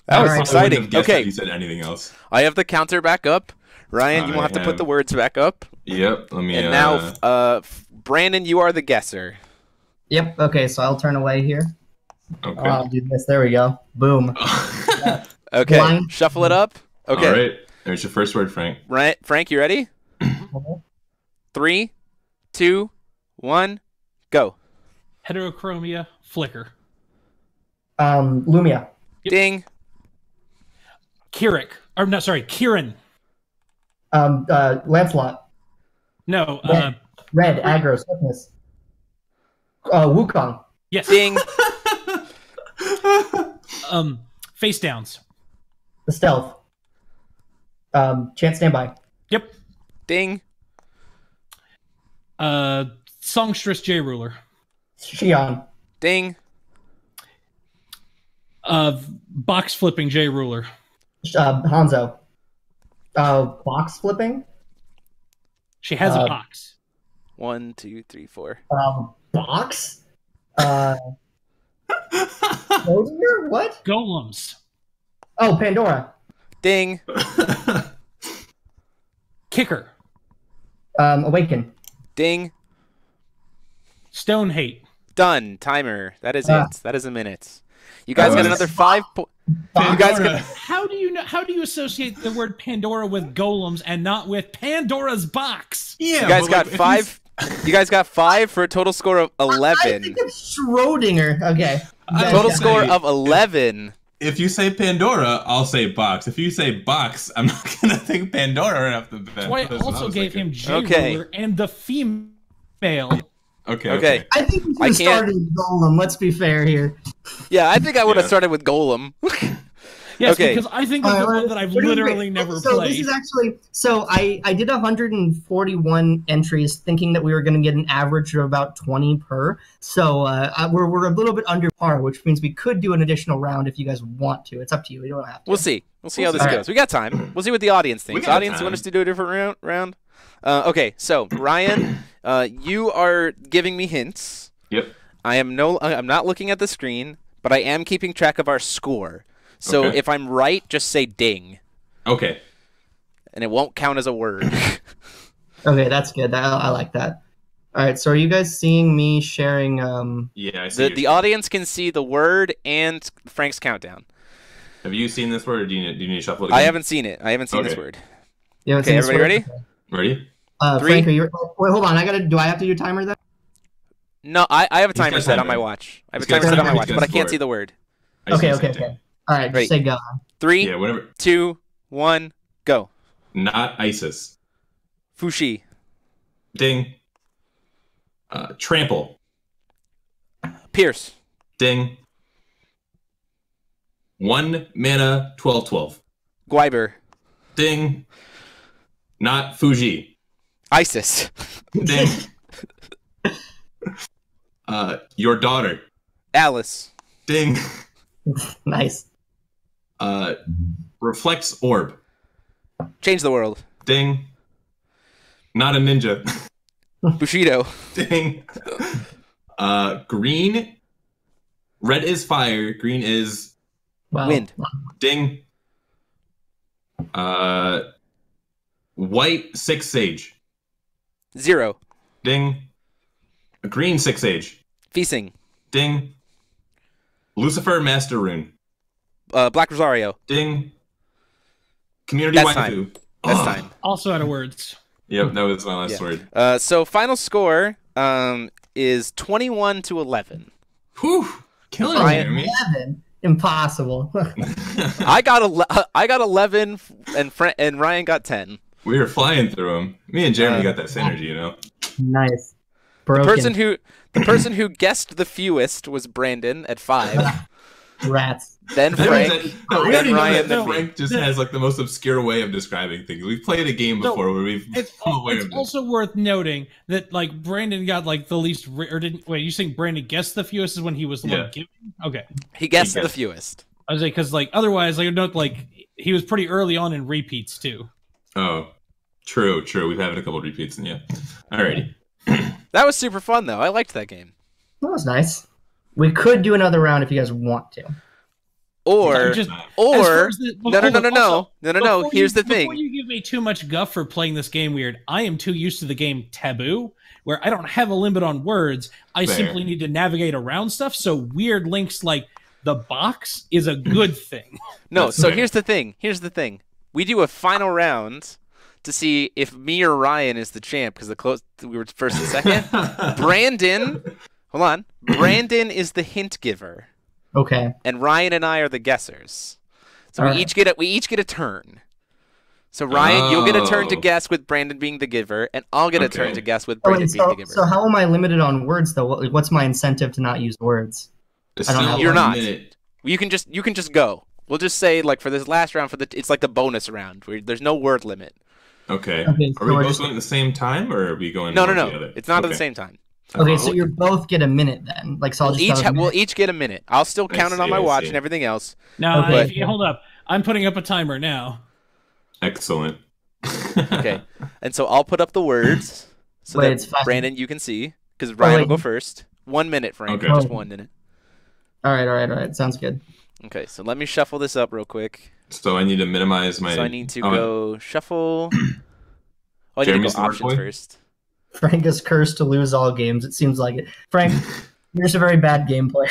That was All right. exciting. I wouldn't have guessed Okay. if you said anything else. I have the counter back up. Ryan, you will have to put the words back up. Yep. Let me. And now, Brandon, you are the guesser. Yep. Okay, so I'll turn away here. Okay. I'll do this. There we go. Boom. Okay, Blind. shuffle it up. Okay, All right. There's your first word, Frank. right, Frank, you ready? 3, 2, 1, go. Heterochromia flicker. Lumia. Yep. Ding. Kirik. Or no, sorry, Kieran. Lancelot. No. Red. Aggro. Swiftness. Wukong. Yes. Ding. Face downs. The Stealth. Chance Standby. Yep. Ding. Songstress J Ruler. Shion. Ding. Box flipping J Ruler. Hanzo. Box flipping. She has a box. 1, 2, 3, 4. Box. Rosier? What? Golems. Oh, Pandora. Ding. Kicker. Awaken. Ding. Stone Hate. Done. Timer. That is it. That is a minute. You guys got another 5 points. You guys got... How do you associate the word Pandora with golems and not with Pandora's box? Yeah, you guys got 5. You guys got 5 for a total score of 11. I think it's Schrodinger. Okay. Total score of 11. If you say Pandora, I'll say box. If you say box, I'm not gonna think Pandora right off the bat. So I also gave him J-Ruler and the female. Okay. I think we should have started with Golem. Let's be fair here. Yeah, I think I would have started with Golem. Yes, because I think it's the one that I've literally never played. So this is actually I did 141 entries, thinking that we were going to get an average of about 20 per. So we're a little bit under par, which means we could do an additional round if you guys want to. It's up to you. We don't have to. We'll see. We'll see how this goes. We got time. We'll see what the audience thinks. Audience, you want us to do a different round? Okay, so Ryan, you are giving me hints. Yep. I'm not looking at the screen, but I am keeping track of our score. So if I'm right, just say ding. Okay. And it won't count as a word. Okay, that's good. I like that. All right, so are you guys seeing me sharing? Yeah, I see. The audience can see the word and Frank's countdown. Have you seen this word, or do you need to shuffle it again? I haven't seen it. I haven't seen this word. Okay, everybody ready? Ready? Frank, are you? Wait, hold on. Do I have to do timer then? No, I have a timer set on my watch. I have a timer set on my watch, but I can't see the word. Okay. All right, just say go. 3, 2, 1, go. Not ISIS. Fushi. Ding. Trample. Pierce. Ding. 1 mana, 12/12. Guiber. Ding. Not Fuji. ISIS. Ding. Your daughter. Alice. Ding. Nice. Reflects orb. Change the world. Ding. Not a ninja. Bushido. Ding. Green. Red is fire. Green is wind. Ding. White 6 sage. 0. Ding. Green 6 sage. Feasting. Ding. Lucifer Master Rune. Black Rosario. Ding. Community That's waifu. time. That's time. Also out of words. Yep, that was my last word. So final score is 21-11. Whew. Killing me. 11. Impossible. I got 11 and Ryan got 10. We were flying through them. Me and Jeremy got that synergy, you know. Nice. Broken. The person who guessed the fewest was Brandon at 5. Rats. Then Frank. Then Ryan. Then Frank just has like the most obscure way of describing things. We've played a game before where we've. It's also worth noting that like Brandon got like the least. Or didn't wait? You think Brandon guessed the fewest is when he was the one giving? Okay. He guessed the fewest. I was like, because like otherwise, like he was pretty early on in repeats too. Oh, true. We've had a couple of repeats, and yeah. Alrighty. That was super fun though. I liked that game. That was nice. We could do another round if you guys want to. No. Here's the thing. Before you give me too much guff for playing this game weird, I am too used to the game Taboo, where I don't have a limit on words. I simply need to navigate around stuff. So weird links like the box is a good thing. No, so here's the thing. We do a final round to see if me or Ryan is the champ because we were first and second. Brandon is the hint giver. Okay. And Ryan and I are the guessers. So we each get a turn. So Ryan, you'll get a turn to guess with Brandon being the giver, and I'll get a turn to guess with Brandon being the giver. So how am I limited on words though? What's my incentive to not use words? You're not. You can just go. We'll just say like for this last round it's like the bonus round where there's no word limit. Okay. Are we both going at the same time, or are we going? No. It's not at the same time. Okay, so you both get a minute then. Like, so we'll each get a minute. I'll still count it on my watch and everything else. No, hold up. I'm putting up a timer now. Excellent. Okay, and so I'll put up the words so that Brandon you can see because Ryan will go first. 1 minute, Frank. Okay. Just 1 minute. All right. Sounds good. Okay, so let me shuffle this up real quick. So I need to minimize my. So I need to go shuffle. I need to go options first. Frank is cursed to lose all games. It seems like it. Frank, You're just a very bad game player.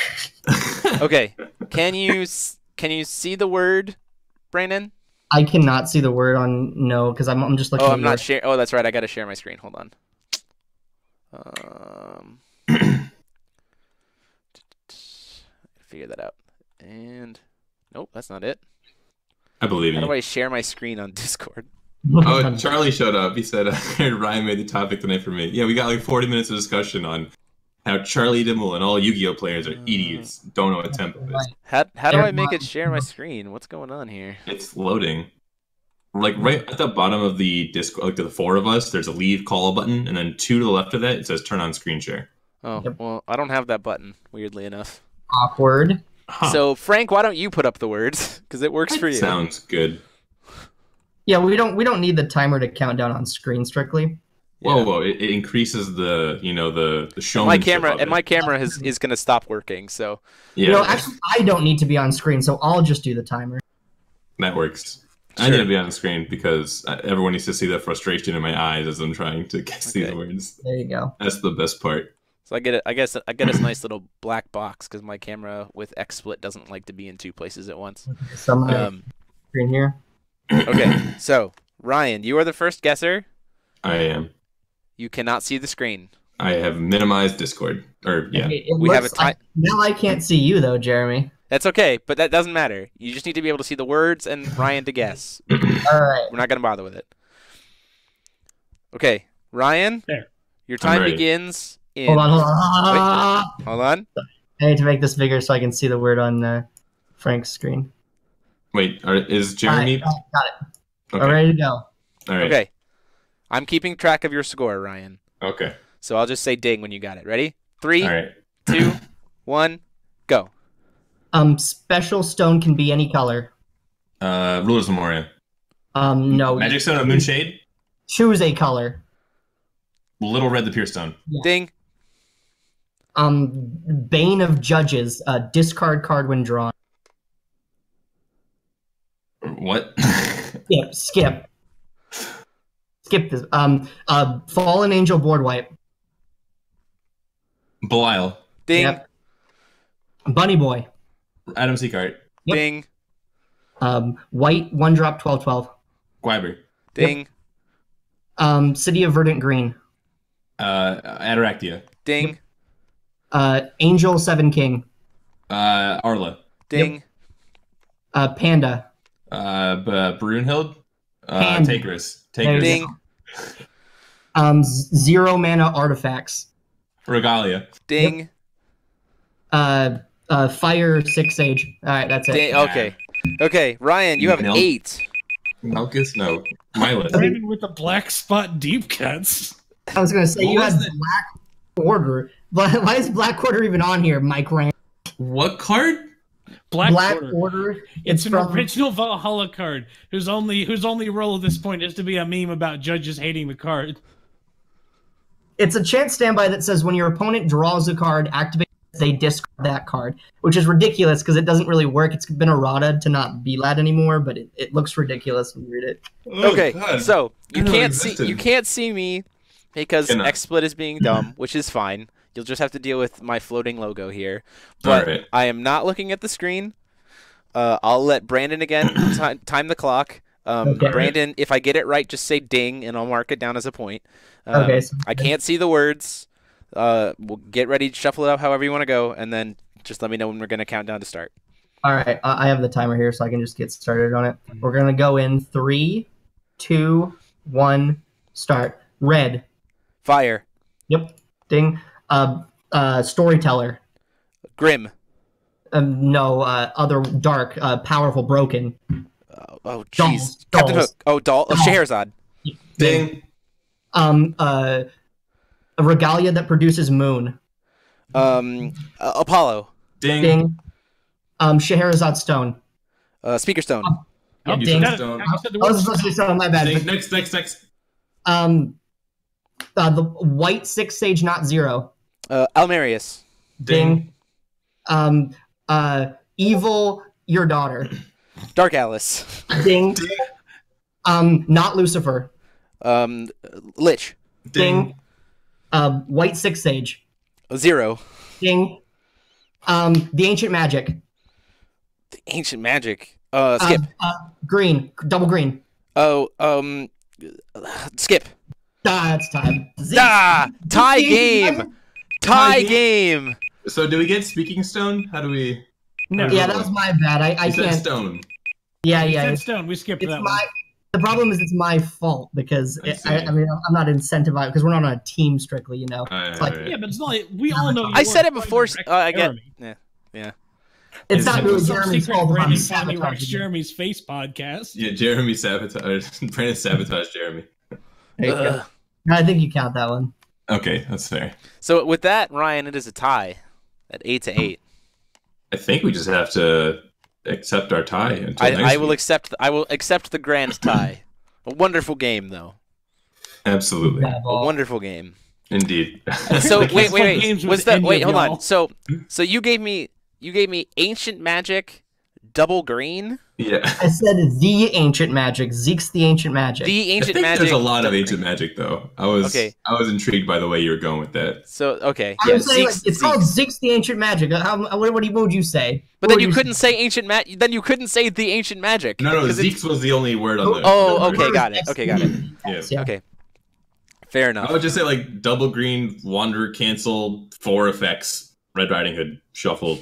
Okay. Can you see the word, Brandon? I cannot see the word on no because I'm just looking. Oh, I'm not sharing. Oh, that's right. I got to share my screen. Hold on. Figure that out. And nope, that's not it. I believe in How you. do I share my screen on Discord? Oh, Charlie showed up. He said, Ryan made the topic tonight for me. Yeah, we got like 40 minutes of discussion on how Charlie DeMille and all Yu-Gi-Oh players are idiots. Don't know what tempo is. How do I make it share my screen? What's going on here? It's loading. Like right at the bottom of the Discord, like to the four of us, there's a leave call button, and then 2 to the left of that, it says turn on screen share. Oh, well, I don't have that button, weirdly enough. Awkward. Huh. So, Frank, why don't you put up the words? Because it works for you. Sounds good. Yeah, we don't need the timer to count down on screen strictly. Whoa! It increases the the showmanship. My camera is going to stop working. So yeah, Actually, I don't need to be on screen, so I'll just do the timer. that works. Sure. I need to be on the screen because everyone needs to see the frustration in my eyes as I'm trying to guess these words. There you go. That's the best part. So I get it. I guess I get this nice little black box because my camera with XSplit doesn't like to be in 2 places at once. So I'm gonna screen here. Okay, so Ryan, you are the first guesser. I am. You cannot see the screen. I have minimized Discord. We have a time. Now I can't see you though, Jeremy. That's okay, but that doesn't matter. You just need to be able to see the words and Ryan to guess. All right. We're not going to bother with it. Okay, Ryan, There. your time ready. begins in... Hold on. Wait, hold on. I need to make this bigger so I can see the word on Frank's screen. Wait, is Jeremy? Got it. Okay. All ready to go. All right. Okay. I'm keeping track of your score, Ryan. Okay. So I'll just say ding when you got it. Ready? 3, All right. 2, 1, go. Special stone can be any color. Rulers of Moria. No. Magic Stone of Moonshade. Choose a color. Little Red the Pure Stone. Yeah. Ding. Bane of Judges. Discard card when drawn. What? Skip this. Fallen Angel board wipe. Belial. Ding. Yep. Bunny Boy. Adam Seacart. Yep. Ding. White 1-drop 12/12. Guiber. Ding. City of Verdant Green. Ataractia. Ding. Angel 7 King. Arla. Ding. Panda. Brunhild. Panda. Tigris. Ding. 0 mana artifacts. Regalia. Ding. Fire 6 Sage. All right, that's it. Ding. Okay. Okay, Ryan, you have Milk. 8. Malchus? No. Milas. Brandon with the black spot deep cuts. I was gonna say What you was had that? Black Order. Why is Black Order even on here, Mike Rand? What card? Black Order. Order. It's an from- original Valhalla card whose only role at this point is to be a meme about judges hating the card. It's a chance standby that says when your opponent draws a card, activate, they discard that card, which is ridiculous because it doesn't really work. It's been errata to not be that anymore, but it looks ridiculous when you read it. Okay, God. so you I know it can't existed. see me because Cannot. XSplit is being dumb, which is fine. You'll just have to deal with my floating logo here. But Alright. I am not looking at the screen. I'll let Brandon again time the clock. Okay. Brandon, if I get it right, just say ding, and I'll mark it down as a point. Okay, so- I can't see the words. We'll get ready to shuffle it up however you want to go, and then just let me know when we're going to count down to start. All right, I have the timer here, so I can just get started on it. We're gonna go in 3, 2, 1, start. Red. Fire. Yep. Ding. Storyteller. Grim. No. Other dark. Powerful. Broken. Oh, jeez. Dolls. Captain Dolls. Hook. Oh, Doll. Oh, Scheherazade. Ding. A regalia that produces moon. Apollo. Ding. Ding. Scheherazade stone. Speaker Stone. Oh, You ding. said I stone. said the I was word. supposed to say stone. My bad. Ding. Next. The white 6 Sage, not 0. Almerius. Ding. Evil, your daughter. Dark Alice. Ding. Not Lucifer. Lich. Ding. White 6 Sage. 0. Ding. The Ancient Magic. The Ancient Magic. Skip. Green. Double green. Oh, skip. It's time. Tie game. Tie game. So do we get Speaking Stone? How do we? No. Yeah, that was my bad. I You said can't. Stone. Yeah. It's Stone. We skipped It's that my. one. The problem is it's my fault because I mean I'm not incentivized because we're not on a team strictly, you know. Alright, like, alright. Yeah, but it's not like we all know. I said it before. I get. Jeremy. Yeah. It's not really Some Jeremy's secret fault. Brandon I'm County Rocks sabotaging. Jeremy's face podcast. Yeah, Jeremy sabotaged. Brandon sabotaged Jeremy. There you go. I think you count that one. Okay, that's fair. So with that, Ryan, it is a tie at 8-8. I think we just have to accept our tie until next I will week. accept. I will accept the grand tie. A wonderful game, though. Absolutely. Yeah, A wonderful game. Indeed. So wait. games with Was that? any Wait, of hold on. y'all. So you gave me Ancient Magic, double green. Yeah. I said the Ancient Magic. Zeke's the Ancient Magic. The I Ancient think Magic. there's a lot of double ancient green. magic, though. I was intrigued by the way you were going with that. So okay. I'm Yeah, saying like, Zeke's- it's called Zeke's. Zeke's the Ancient Magic. What would you say? But What then would you couldn't say? say Ancient Magic. Then you couldn't say the Ancient Magic. No, 'cause it's- Zeke's was the only word on the. Oh, the okay, word. got it. Okay, got it. Yeah. Yeah. Okay. Fair enough. I would just say like double green, wander, cancel, 4 effects, Red Riding Hood, shuffle,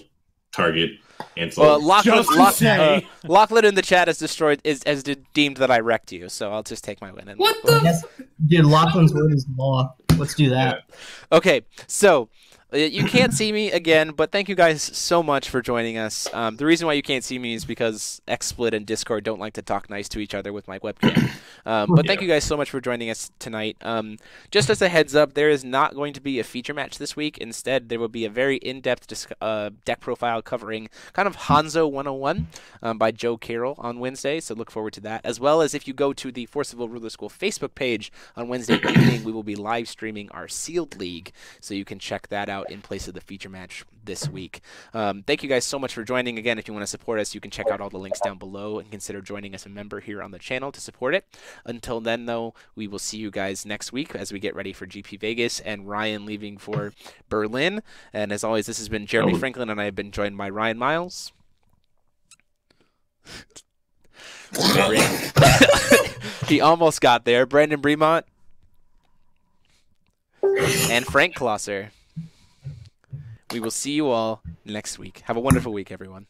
target, cancel. Well, Lachlan Just say. in the chat has deemed that I wrecked you, so I'll just take my win. And I guess, dude, Lachlan's word is law. Let's do that. Okay, so you can't see me again, but thank you guys so much for joining us. The reason why you can't see me is because XSplit and Discord don't like to talk nice to each other with my webcam. But thank you guys so much for joining us tonight. Just as a heads up, there is not going to be a feature match this week. Instead, there will be a very in-depth deck profile covering kind of Hanzo 101 by Joe Carroll on Wednesday, so look forward to that. As well as if you go to the Forceville Ruler School Facebook page on Wednesday evening, we will be live streaming our Sealed League, so you can check that out in place of the feature match this week. Thank you guys so much for joining. Again, if you want to support us, you can check out all the links down below and consider joining as a member here on the channel to support it. Until then, though, we will see you guys next week as we get ready for GP Vegas and Ryan leaving for Berlin. And as always, this has been Jeremy Franklin, and I have been joined by Ryan Miles. He almost got there. Brandan Bremont. And Frank Klosser. We will see you all next week. Have a wonderful week, everyone.